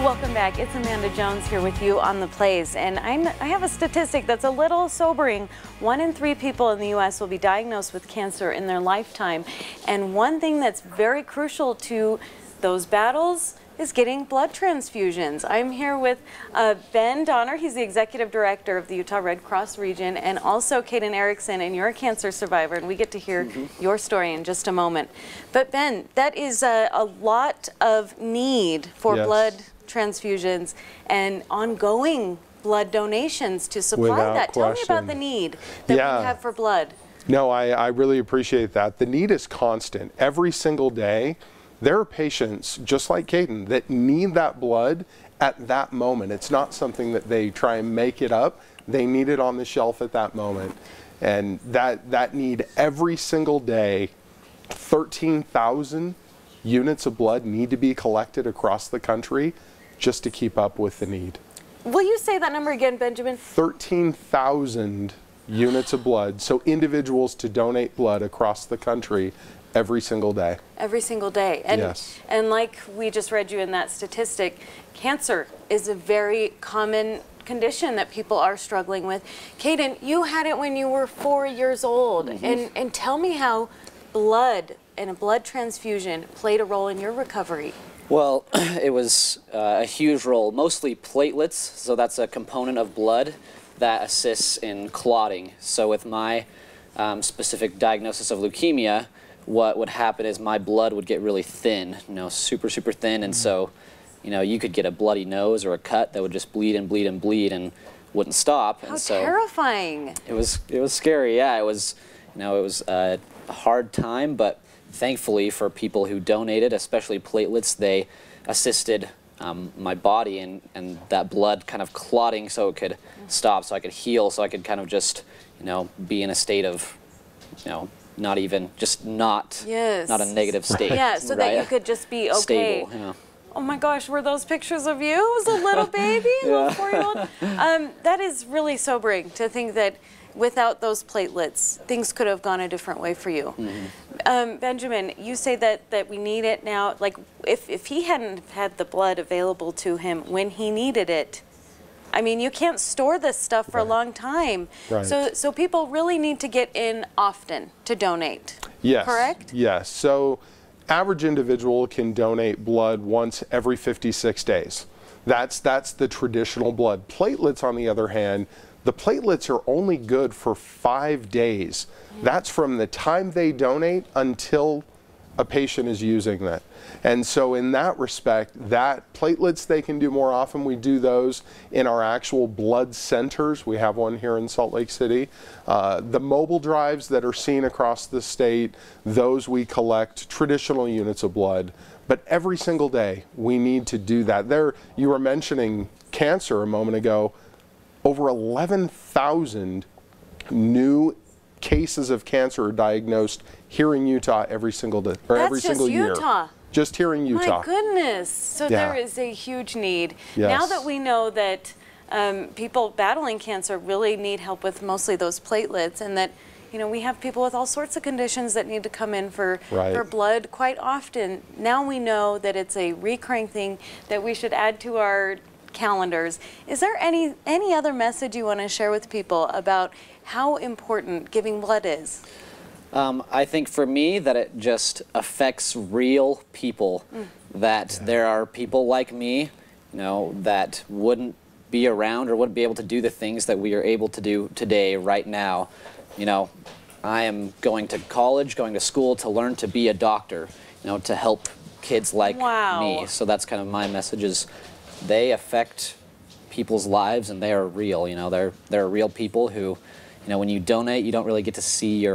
welcome back. It's Amanda Jones here with you on The Plays, and I have a statistic that's a little sobering. 1 in 3 people in the U.S. will be diagnosed with cancer in their lifetime, and one thing that's very crucial to those battles is getting blood transfusions. I'm here with Ben Donner. He's the executive director of the Utah Red Cross region, and also Kaden Erickson, and you're a cancer survivor, and we get to hear your story in just a moment. But Ben, that is a lot of need for blood transfusions and ongoing blood donations to supply that. Tell me about the need that we have for blood. No, I really appreciate that. The need is constant. Every single day, there are patients, just like Kaden, that need that blood at that moment. It's not something that they try and make it up. They need it on the shelf at that moment. And that need every single day, 13,000 units of blood need to be collected across the country just to keep up with the need. Will you say that number again, Benjamin? 13,000 units of blood, so individuals to donate blood across the country every single day. Every single day. And, and like we just read you in that statistic, cancer is a very common condition that people are struggling with. Kaden, you had it when you were 4 years old. And tell me how blood and a blood transfusion played a role in your recovery. Well, it was a huge role, mostly platelets, so that's a component of blood that assists in clotting. So with my specific diagnosis of leukemia, what would happen is my blood would get really thin, super thin, and so, you could get a bloody nose or a cut that would just bleed and bleed and bleed and wouldn't stop. How terrifying! It was scary. Yeah, it was, it was a hard time, but thankfully for people who donated, especially platelets, they assisted my body and that blood kind of clotting so it could stop, so I could heal, so I could kind of just, be in a state of, not even, just not a negative state. Yeah, so that you could just be okay. Stable, Oh my gosh, were those pictures of you as a little baby, little 4-year-old? That is really sobering to think that without those platelets, things could have gone a different way for you. Benjamin, you say that we need it now. Like, if he hadn't had the blood available to him when he needed it, I mean, you can't store this stuff for a long time. So people really need to get in often to donate. Yes. Correct? Yes. So average individual can donate blood once every 56 days. That's the traditional blood. Platelets, on the other hand, the platelets are only good for 5 days. That's from the time they donate until a patient is using that. And so in that respect, that platelets they can do more often. We do those in our actual blood centers. We have one here in Salt Lake City. The mobile drives that are seen across the state, those we collect traditional units of blood. But every single day we need to do that. There, you were mentioning cancer a moment ago. Over 11,000 new cases of cancer are diagnosed here in Utah every single day, or every single year. That's just Utah? Just here in Utah. My goodness. So there is a huge need. Now that we know that people battling cancer really need help with mostly those platelets, and that we have people with all sorts of conditions that need to come in for blood quite often. Now we know that it's a recurring thing that we should add to our calendars. Is there any other message you want to share with people about how important giving blood is? I think for me that it just affects real people, that there are people like me, that wouldn't be around or wouldn't be able to do the things that we are able to do today, right now. I am going to college, going to school to learn to be a doctor, to help kids like me. So that's kind of my message, is they affect people's lives and they are real. They're real people who, when you donate, you don't really get to see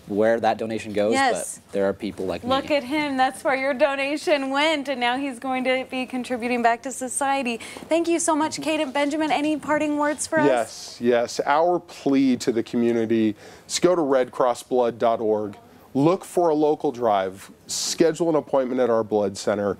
where that donation goes, but there are people like me. Look at him, that's where your donation went, and now he's going to be contributing back to society. Thank you so much, Kaden. Benjamin, any parting words for us? Yes. Our plea to the community is go to redcrossblood.org, look for a local drive, schedule an appointment at our blood center.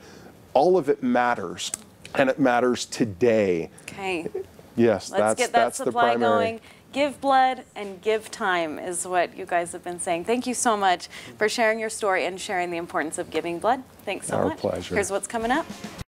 All of it matters, and it matters today. Okay. Yes, Let's get that supply the primary. going. Give blood and give time is what you guys have been saying. Thank you so much for sharing your story and sharing the importance of giving blood. Thanks so much. Our pleasure. Here's what's coming up.